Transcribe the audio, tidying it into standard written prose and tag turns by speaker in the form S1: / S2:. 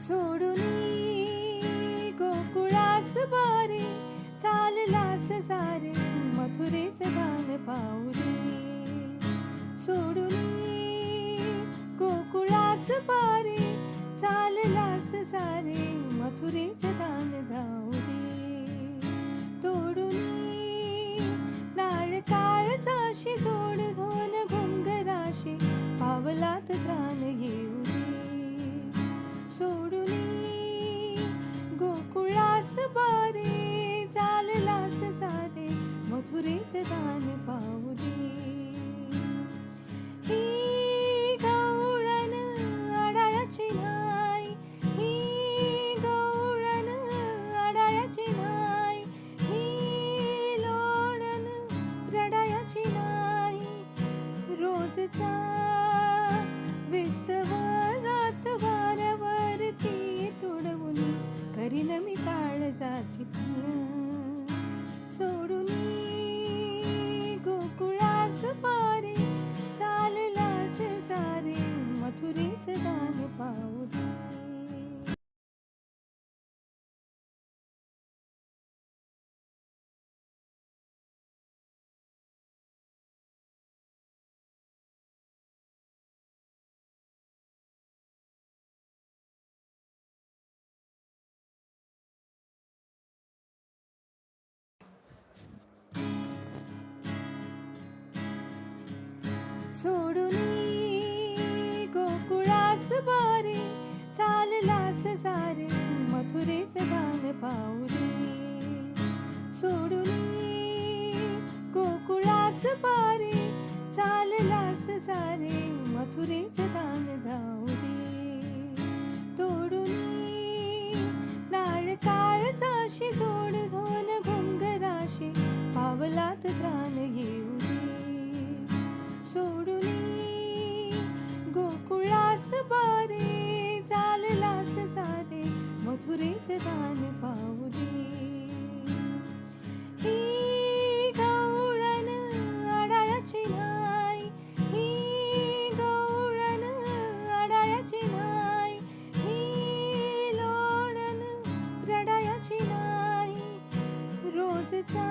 S1: सोडूनी गोकुळास बारे, चाललास सारे मथुरेचे दान पाहू दे. सोडूनी गोकुळास बारे, चाललास सारे मथुरेचे दान धावू दे. तोडूनी नाळ काळजाशी, जोड धोन घुंगराशी, पावलात त्राण येऊ दे. सोडूनी गोकुळास बारे, चाललास सारे मथुरेचे दान पाहू दे. ही गवळण अडायाची नाही, ही गवळण अडायाची नाही, ही लोणन रडायाची नाही. रोजचा विस्तव वारंवारती तुडवून करीन मी काळजाची पुण्य. सोडूनी गोकुळास बारे, चाललास सारे मथुरेचे दान पाहू दे. सोडूनी गोकुळास बारे, चाललास सारे मथुरेचे दान पाहू दे. सोडूनी गोकुळास बारे, चाललास सारे मथुरेचे दान धावू दे. तोडूनी नाळ काळजाशी, जोड धोन घुंगराशी, पावलात त्राण येऊ दे. सोडूनी गोकुळास बारे, चाललास सारे मथुरेचे दान पाहू दे. ही गवळण अडायाची नाही, ही गवळण अडायाची नाही, ही लोणन रडायाची नाही. रोजचा